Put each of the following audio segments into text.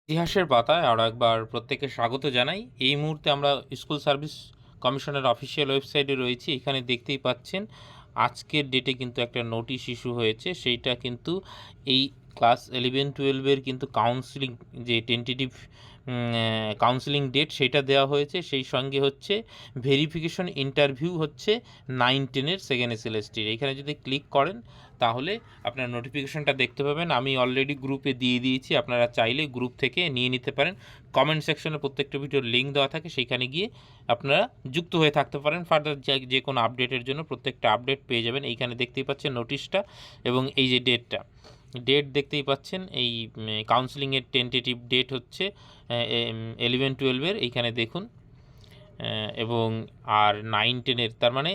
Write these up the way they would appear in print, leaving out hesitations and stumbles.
ইতিহাসের পাতায় আরও একবার প্রত্যেককে স্বাগত জানাই। এই মুহূর্তে আমরা স্কুল সার্ভিস কমিশনের অফিসিয়াল ওয়েবসাইটে রয়েছি। এখানে দেখতেই পাচ্ছেন আজকের ডেটে কিন্তু একটা নোটিশ ইস্যু হয়েছে। সেইটা কিন্তু এই ক্লাস 11-12 কিন্তু কাউন্সেলিং যে টেন্টেটিভ কাউন্সেলিং ডেট সেটা দেওয়া হয়েছে। সেই সঙ্গে হচ্ছে ভেরিফিকেশন ইন্টারভিউ হচ্ছে 9-10 সেকেন্ড এসএলএসটির। এখানে যদি ক্লিক করেন তাহলে আপনার নোটিফিকেশনটা দেখতে পাবেন। আমি অলরেডি গ্রুপে দিয়ে দিয়েছি, আপনারা চাইলে গ্রুপ থেকে নিয়ে নিতে পারেন। কমেন্ট সেকশনে প্রত্যেকটা ভিডিওর লিঙ্ক দেওয়া থাকে, সেইখানে গিয়ে আপনারা যুক্ত হয়ে থাকতে পারেন। ফার্দার যে কোনো আপডেটের জন্য প্রত্যেকটা আপডেট পেয়ে যাবেন। এইখানে দেখতেই পাচ্ছেন নোটিশটা এবং এই যে ডেট দেখতেই পাচ্ছেন। এই কাউন্সেলিংয়ের টেন্টেটিভ ডেট হচ্ছে 11-12 এইখানে দেখুন, এবং আর 9-10 তার মানে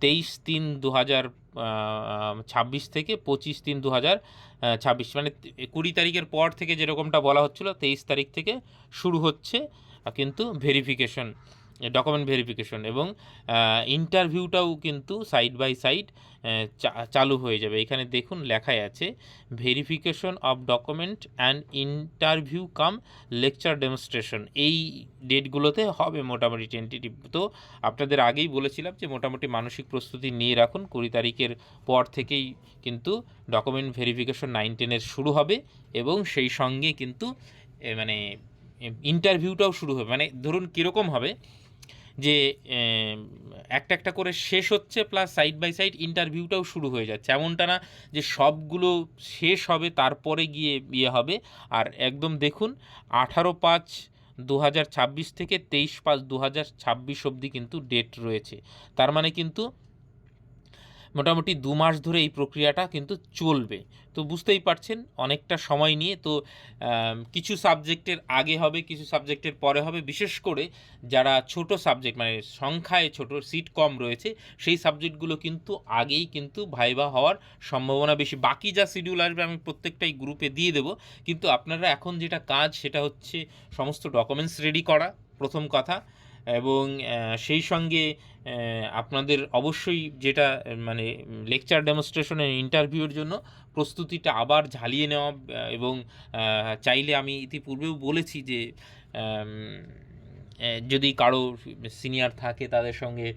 23/3/2026 থেকে 25/3/2026, মানে 20 তারিখের পর থেকে যেরকমটা বলা হচ্ছিল 23 তারিখ থেকে শুরু হচ্ছে কিন্তু ভেরিফিকেশন, ডকুমেন্ট ভেরিফিকেশন, এবং ইন্টারভিউটাও কিন্তু সাইড বাই সাইড চালু হয়ে যাবে। এখানে দেখুন লেখাই আছে verification of document and interview cum lecture demonstration. এই ডেটগুলোতে হবে মোটামুটি টেন্টেটিভ। তো আপনাদের আগেই বলেছিলাম যে মোটামুটি মানসিক প্রস্তুতি নিয়ে রাখুন। 20 তারিখের পর থেকেই কিন্তু ডকুমেন্ট ভেরিফিকেশন 9-10 শুরু হবে এবং সেই সঙ্গে কিন্তু মানে ইন্টারভিউটাও শুরু হবে। মানে ধরুন কীরকম হবে যে একটা একটা করে শেষ হচ্ছে, প্লাস সাইড বাই সাইড ইন্টারভিউটাও শুরু হয়ে যাচ্ছে। এমনটা না যে সবগুলো শেষ হবে তারপরে গিয়ে বিয়ে হবে। আর একদম দেখুন 18/5/2026 থেকে 23/5/2026 অবধি কিন্তু ডেট রয়েছে। তার মানে কিন্তু মোটামুটি 2 মাস ধরে এই প্রক্রিয়াটা কিন্তু চলবে। তো বুঝতেই পারছেন অনেকটা সময় নিয়ে। তো কিছু সাবজেক্টের আগে হবে, কিছু সাবজেক্টের পরে হবে। বিশেষ করে যারা ছোট সাবজেক্ট, মানে সংখ্যায় ছোট, সিট কম রয়েছে, সেই সাবজেক্টগুলো কিন্তু আগেই কিন্তু ভাইভা হওয়ার সম্ভাবনা বেশি। বাকি যা শিডিউল আসবে আমি প্রত্যেকটাই গ্রুপে দিয়ে দেবো। কিন্তু আপনারা এখন যেটা কাজ সেটা হচ্ছে সমস্ত ডকুমেন্টস রেডি করা, প্রথম কথা। এবং সেই সঙ্গে আপনাদের অবশ্যই যেটা মানে লেকচার ডেমনস্ট্রেশনের ইন্টারভিউর জন্য প্রস্তুতিটা আবার ঝালিয়ে নেওয়া। এবং চাইলে আমি ইতিপূর্বেও বলেছি যে যদি কারো সিনিয়র থাকে তাদের সঙ্গে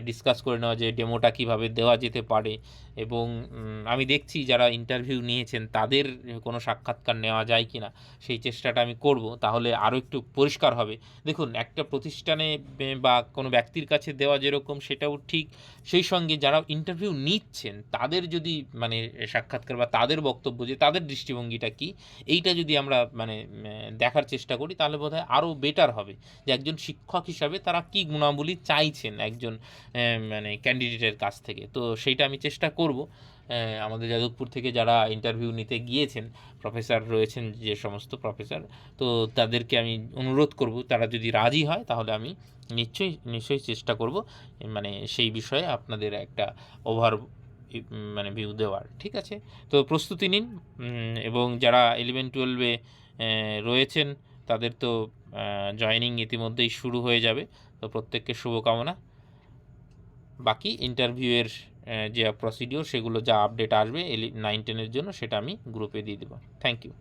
ডিসকাস করে নেওয়া যে ডেমোটা কীভাবে দেওয়া যেতে পারে। এবং আমি দেখছি যারা ইন্টারভিউ নিয়েছেন তাদের কোনো সাক্ষাৎকার নেওয়া যায় কি না, সেই চেষ্টাটা আমি করব, তাহলে আরও একটু পরিষ্কার হবে। দেখুন একটা প্রতিষ্ঠানে বা কোনো ব্যক্তির কাছে দেওয়া যেরকম সেটাও ঠিক, সেই সঙ্গে যারা ইন্টারভিউ নিচ্ছেন তাদের যদি মানে সাক্ষাৎকার বা তাদের বক্তব্য, যে তাদের দৃষ্টিভঙ্গিটা কী, এইটা যদি আমরা মানে দেখার চেষ্টা করি তাহলে বোধহয় আরও বেটার হবে যে একজন শিক্ষক হিসাবে তারা কী গুণাবলী চাইছেন একজন মানে ক্যান্ডিডেটের কাছ থেকে। তো সেইটা আমি চেষ্টা করব। আমাদের যাদবপুর থেকে যারা ইন্টারভিউ নিতে গিয়েছেন, প্রফেসর রয়েছেন যে সমস্ত প্রফেসর, তো তাদেরকে আমি অনুরোধ করব তারা যদি রাজি হয় তাহলে আমি নিশ্চয়ই চেষ্টা করব মানে সেই বিষয়ে আপনাদের একটা ওভার মানে ভিউ দেওয়ার। ঠিক আছে, তো প্রস্তুতি নিন। এবং যারা 11-12 রয়েছেন তাদের তো জয়েনিং ইতিমধ্যেই শুরু হয়ে যাবে। তো প্রত্যেককে শুভকামনা। বাকি ইন্টারভিউয়ের যে প্রসিডিওর সেগুলো যা আপডেট আসবে 9-10 জন্য সেটা আমি গ্রুপে দিয়ে দেবো। Thank you.